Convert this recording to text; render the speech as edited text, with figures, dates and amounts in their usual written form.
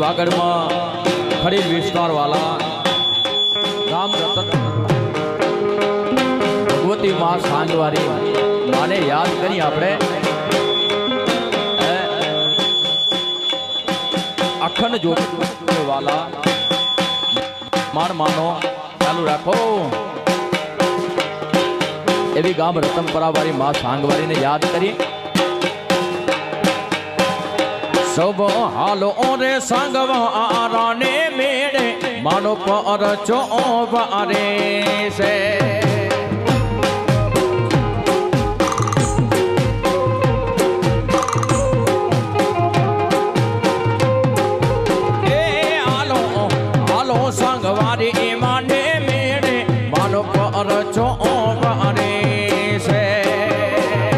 વાગડમાં ખડીર વિસ્તાર વાલા ગામ રતન ભગવતી માં સાંગવારી માને યાદ કરી આપણે અખંડ જોગ વાલા માન માનો ચાલુ રાખો એવી ગામ રતનપરા વાળી માં સાંગવારીને યાદ કરી સબ હાલો રે સાંગવા આરાને મેળે માનો પર ચો વારે છે